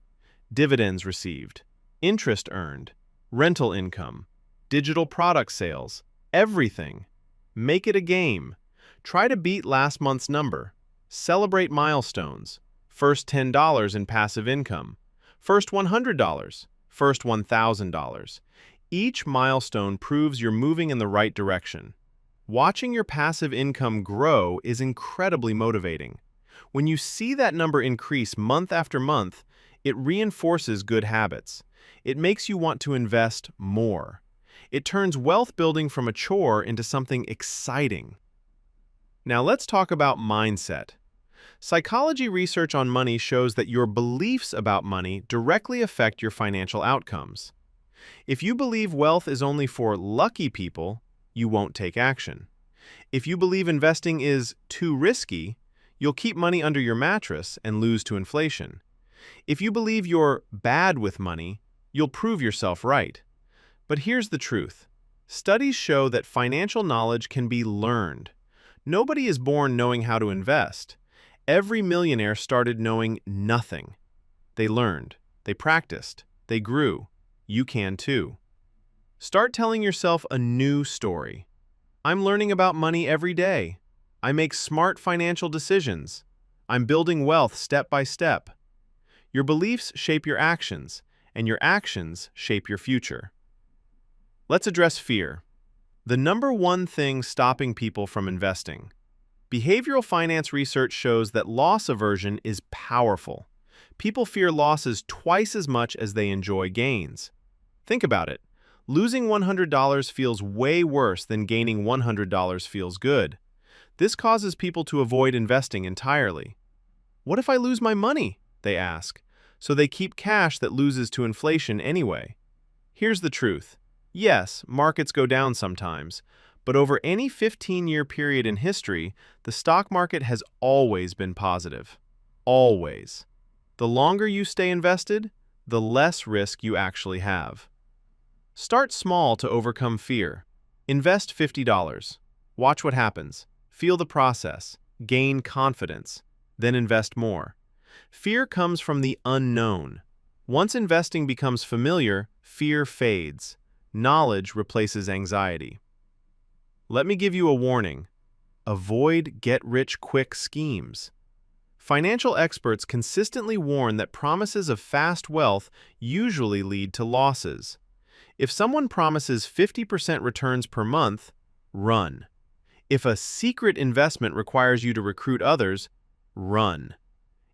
Dividends received, interest earned, rental income, digital product sales, everything. Make it a game. Try to beat last month's number. Celebrate milestones. First $10 in passive income. First $100. First $1,000. Each milestone proves you're moving in the right direction. Watching your passive income grow is incredibly motivating. When you see that number increase month after month, it reinforces good habits. It makes you want to invest more. It turns wealth building from a chore into something exciting. Now let's talk about mindset. Psychology research on money shows that your beliefs about money directly affect your financial outcomes. If you believe wealth is only for lucky people, you won't take action. If you believe investing is too risky, you'll keep money under your mattress and lose to inflation. If you believe you're bad with money, you'll prove yourself right. But here's the truth. Studies show that financial knowledge can be learned. Nobody is born knowing how to invest. Every millionaire started knowing nothing. They learned, they practiced, they grew. You can too. Start telling yourself a new story. I'm learning about money every day. I make smart financial decisions. I'm building wealth step by step. Your beliefs shape your actions, and your actions shape your future. Let's address fear. The number one thing stopping people from investing. Behavioral finance research shows that loss aversion is powerful. People fear losses twice as much as they enjoy gains. Think about it. Losing $100 feels way worse than gaining $100 feels good. This causes people to avoid investing entirely. What if I lose my money? They ask. So they keep cash that loses to inflation anyway. Here's the truth. Yes, markets go down sometimes, but over any 15-year period in history, the stock market has always been positive. Always. The longer you stay invested, the less risk you actually have. Start small to overcome fear. Invest $50. Watch what happens. Feel the process. Gain confidence. Then invest more. Fear comes from the unknown. Once investing becomes familiar, fear fades. Knowledge replaces anxiety. Let me give you a warning. Avoid get-rich-quick schemes. Financial experts consistently warn that promises of fast wealth usually lead to losses. If someone promises 50% returns per month, run. If a secret investment requires you to recruit others, run.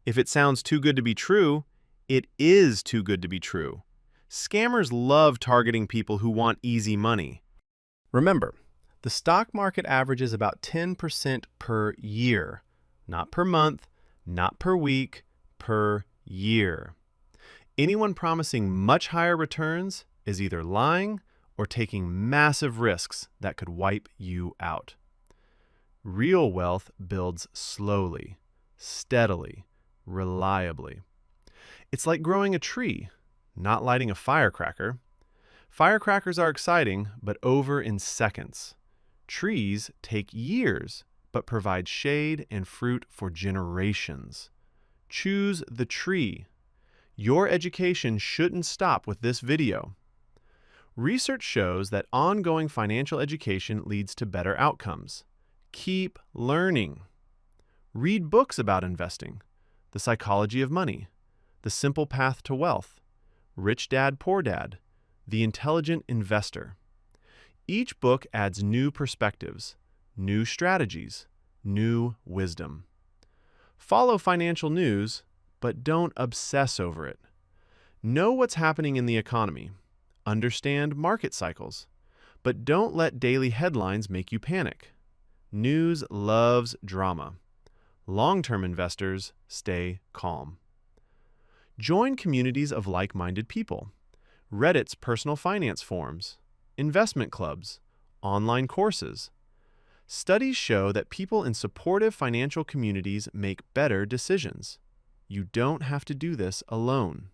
If it sounds too good to be true, it is too good to be true. Scammers love targeting people who want easy money. Remember, the stock market averages about 10% per year, not per month, not per week, per year. Anyone promising much higher returns is either lying or taking massive risks that could wipe you out. Real wealth builds slowly, steadily, reliably. It's like growing a tree, not lighting a firecracker. Firecrackers are exciting, but over in seconds. Trees take years, but provide shade and fruit for generations. Choose the tree. Your education shouldn't stop with this video. Research shows that ongoing financial education leads to better outcomes. Keep learning. Read books about investing, The Psychology of Money, The Simple Path to Wealth, Rich Dad, Poor Dad, The Intelligent Investor. Each book adds new perspectives, new strategies, new wisdom. Follow financial news, but don't obsess over it. Know what's happening in the economy. Understand market cycles, but don't let daily headlines make you panic. News loves drama. Long-term investors stay calm. Join communities of like-minded people. Reddit's personal finance forums, investment clubs, online courses. Studies show that people in supportive financial communities make better decisions. You don't have to do this alone.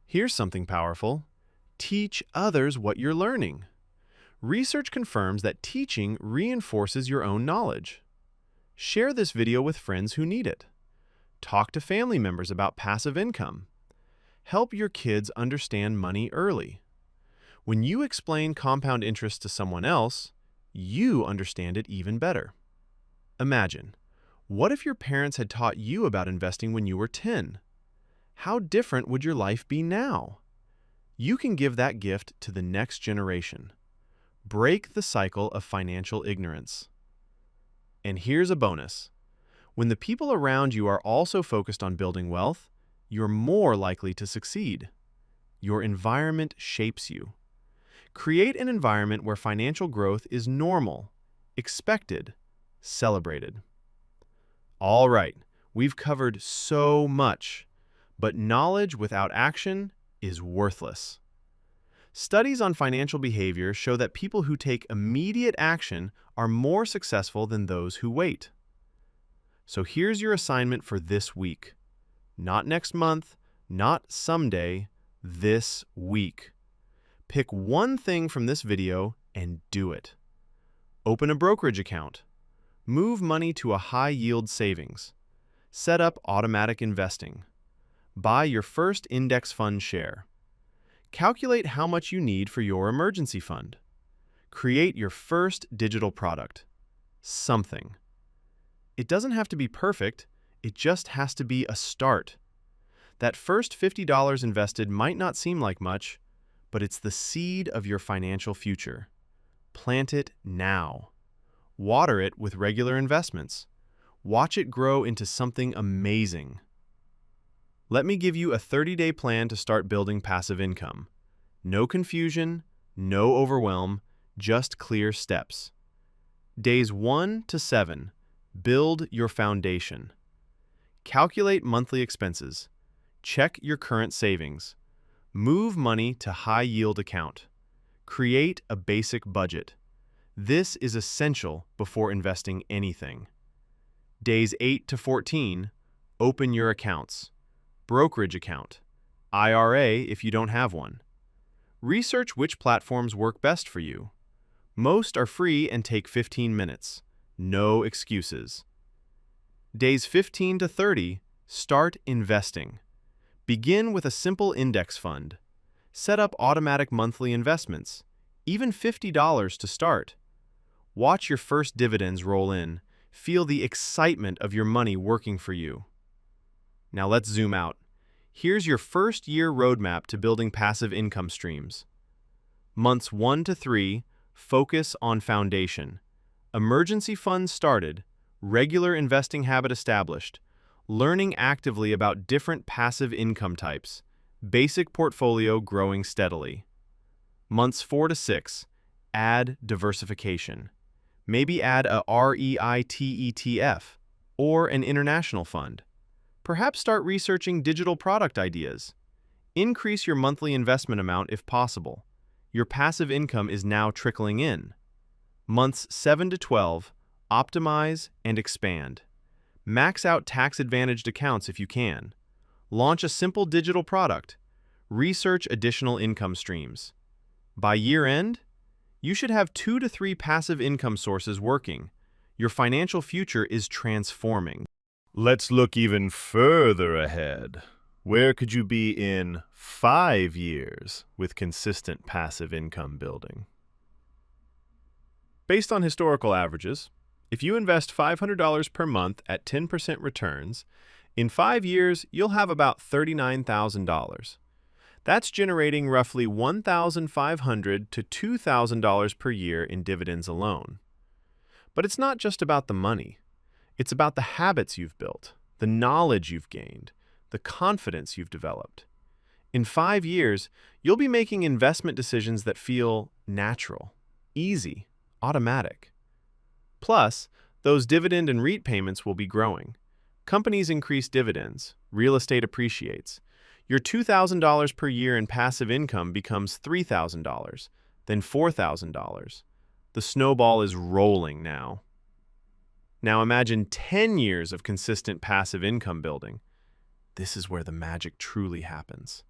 Here's something powerful. Teach others what you're learning. Research confirms that teaching reinforces your own knowledge. Share this video with friends who need it. Talk to family members about passive income. Help your kids understand money early. When you explain compound interest to someone else, you understand it even better. Imagine, what if your parents had taught you about investing when you were 10? How different would your life be now? You can give that gift to the next generation. Break the cycle of financial ignorance. And here's a bonus. When the people around you are also focused on building wealth, you're more likely to succeed. Your environment shapes you. Create an environment where financial growth is normal, expected, celebrated. All right, we've covered so much, but knowledge without action is worthless. Studies on financial behavior show that people who take immediate action are more successful than those who wait. So here's your assignment for this week. Not next month, not someday, this week. Pick one thing from this video and do it. Open a brokerage account. Move money to a high-yield savings. Set up automatic investing. Buy your first index fund share. Calculate how much you need for your emergency fund. Create your first digital product. Something. It doesn't have to be perfect, it just has to be a start. That first $50 invested might not seem like much, but it's the seed of your financial future. Plant it now. Water it with regular investments. Watch it grow into something amazing. Let me give you a 30-day plan to start building passive income. No confusion, no overwhelm, just clear steps. Days 1 to 7. Build your foundation. Calculate monthly expenses. Check your current savings. Move money to high-yield account. Create a basic budget. This is essential before investing anything. Days 8 to 14. Open your accounts. Brokerage account. IRA if you don't have one. Research which platforms work best for you. Most are free and take 15 minutes. No excuses. Days 15 to 30, start investing. Begin with a simple index fund. Set up automatic monthly investments, even $50 to start. Watch your first dividends roll in. Feel the excitement of your money working for you. Now let's zoom out. Here's your first year roadmap to building passive income streams. Months 1 to 3, focus on foundation. Emergency funds started, regular investing habit established, learning actively about different passive income types, basic portfolio growing steadily. Months 4 to 6, add diversification. Maybe add a REIT ETF or an international fund. Perhaps start researching digital product ideas. Increase your monthly investment amount if possible. Your passive income is now trickling in. Months 7 to 12, optimize and expand. Max out tax-advantaged accounts if you can. Launch a simple digital product. Research additional income streams. By year-end, you should have 2 to 3 passive income sources working. Your financial future is transforming. Let's look even further ahead. Where could you be in 5 years with consistent passive income building? Based on historical averages, if you invest $500 per month at 10% returns, in 5 years you'll have about $39,000. That's generating roughly $1,500 to $2,000 per year in dividends alone. But it's not just about the money. It's about the habits you've built, the knowledge you've gained, the confidence you've developed. In 5 years, you'll be making investment decisions that feel natural, easy, automatic. Plus, those dividend and REIT payments will be growing. Companies increase dividends, real estate appreciates. Your $2,000 per year in passive income becomes $3,000, then $4,000. The snowball is rolling now. Now imagine 10 years of consistent passive income building. This is where the magic truly happens.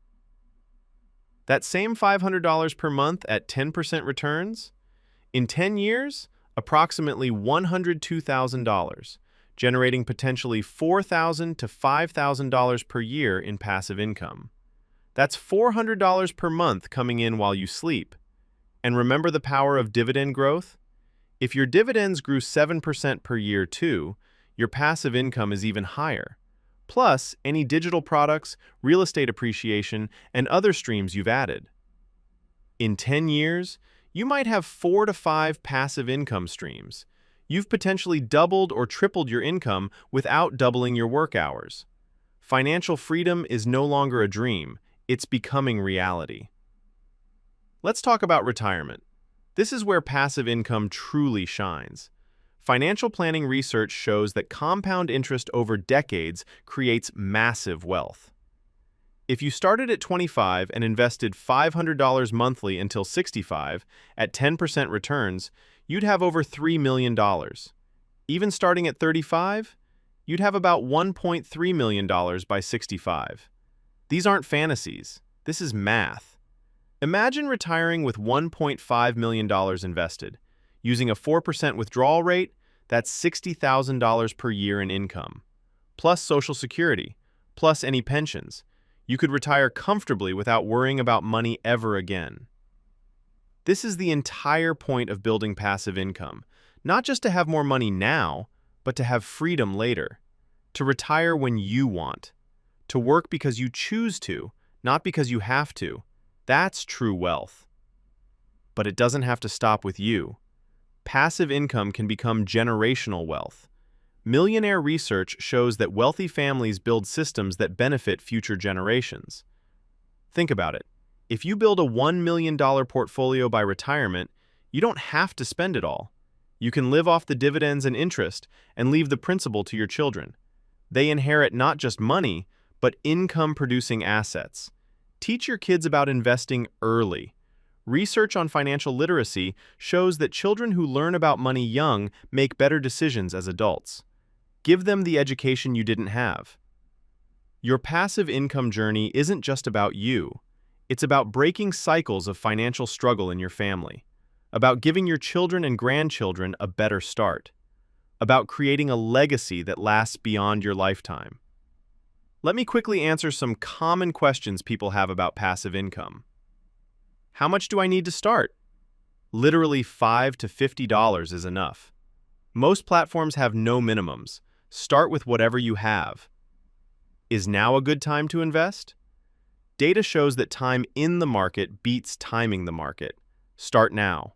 That same $500 per month at 10% returns? In 10 years, approximately $102,000, generating potentially $4,000 to $5,000 per year in passive income. That's $400 per month coming in while you sleep. And remember the power of dividend growth? If your dividends grew 7% per year too, your passive income is even higher. Plus, any digital products, real estate appreciation, and other streams you've added. In 10 years, you might have 4 to 5 passive income streams. You've potentially doubled or tripled your income without doubling your work hours. Financial freedom is no longer a dream, it's becoming reality. Let's talk about retirement. This is where passive income truly shines. Financial planning research shows that compound interest over decades creates massive wealth. If you started at 25 and invested $500 monthly until 65 at 10% returns, you'd have over $3 million. Even starting at 35, you'd have about $1.3 million by 65. These aren't fantasies. This is math. Imagine retiring with $1.5 million invested. Using a 4% withdrawal rate, that's $60,000 per year in income. Plus Social Security, plus any pensions. You could retire comfortably without worrying about money ever again. This is the entire point of building passive income, not just to have more money now, but to have freedom later. To retire when you want. To work because you choose to, not because you have to. That's true wealth. But it doesn't have to stop with you. Passive income can become generational wealth. Millionaire research shows that wealthy families build systems that benefit future generations. Think about it. If you build a $1 million portfolio by retirement, you don't have to spend it all. You can live off the dividends and interest and leave the principal to your children. They inherit not just money, but income-producing assets. Teach your kids about investing early. Research on financial literacy shows that children who learn about money young make better decisions as adults. Give them the education you didn't have. Your passive income journey isn't just about you. It's about breaking cycles of financial struggle in your family, about giving your children and grandchildren a better start, about creating a legacy that lasts beyond your lifetime. Let me quickly answer some common questions people have about passive income. How much do I need to start? Literally $5 to $50 is enough. Most platforms have no minimums. Start with whatever you have. Is now a good time to invest? Data shows that time in the market beats timing the market. Start now.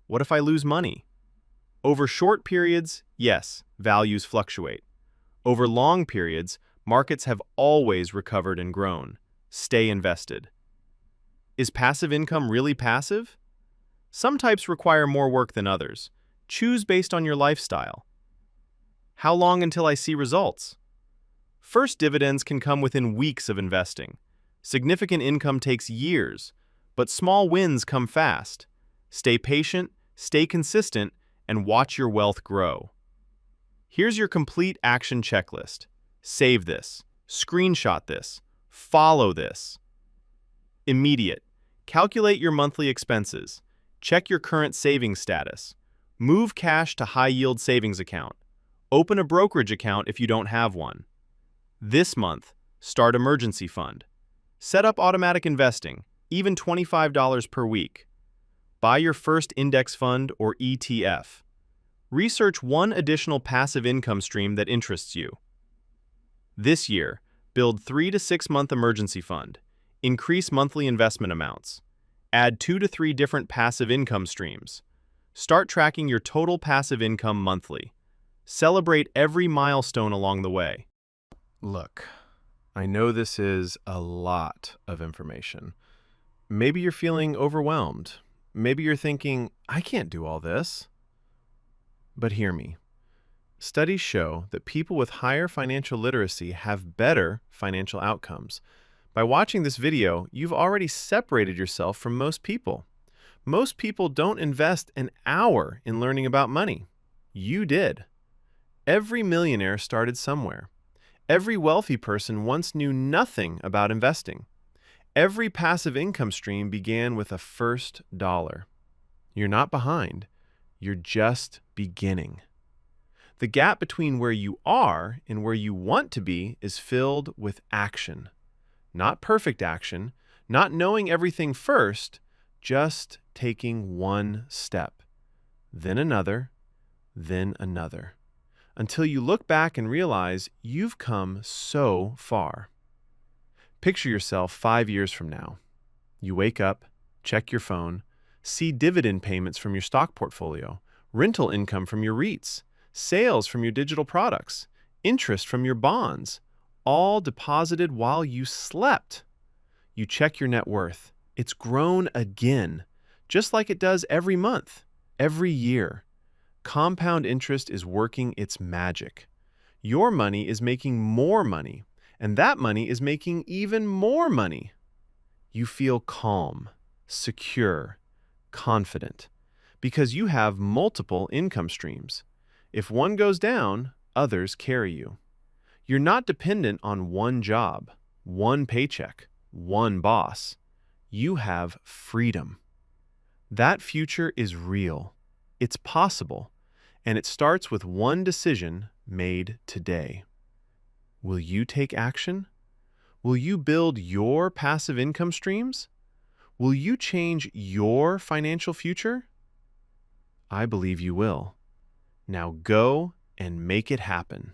What if I lose money? Over short periods, yes, values fluctuate. Over long periods, markets have always recovered and grown. Stay invested. Is passive income really passive? Some types require more work than others. Choose based on your lifestyle. How long until I see results? First dividends can come within weeks of investing. Significant income takes years, but small wins come fast. Stay patient, stay consistent, and watch your wealth grow. Here's your complete action checklist. Save this, screenshot this, follow this. Immediate. Calculate your monthly expenses. Check your current savings status. Move cash to high-yield savings account. Open a brokerage account if you don't have one. This month, start emergency fund. Set up automatic investing, even $25 per week. Buy your first index fund or ETF. Research one additional passive income stream that interests you. This year, build 3 to 6 month emergency fund. Increase monthly investment amounts. Add 2 to 3 different passive income streams. Start tracking your total passive income monthly. Celebrate every milestone along the way. Look, I know this is a lot of information. Maybe you're feeling overwhelmed. Maybe you're thinking, I can't do all this. But hear me. Studies show that people with higher financial literacy have better financial outcomes. By watching this video, you've already separated yourself from most people. Most people don't invest an hour in learning about money. You did. Every millionaire started somewhere. Every wealthy person once knew nothing about investing. Every passive income stream began with a first dollar. You're not behind. You're just beginning. The gap between where you are and where you want to be is filled with action. Not perfect action, not knowing everything first, just taking one step, then another, until you look back and realize you've come so far. Picture yourself 5 years from now. You wake up, check your phone, see dividend payments from your stock portfolio, rental income from your REITs, sales from your digital products, interest from your bonds, all deposited while you slept. You check your net worth. It's grown again, just like it does every month, every year. Compound interest is working its magic. Your money is making more money, And that money is making even more money. You feel calm, secure, confident, because you have multiple income streams. If one goes down, others carry you. You're not dependent on one job, one paycheck, one boss. You have freedom. That future is real. It's possible, and it starts with one decision made today. Will you take action? Will you build your passive income streams? Will you change your financial future? I believe you will. Now go and make it happen.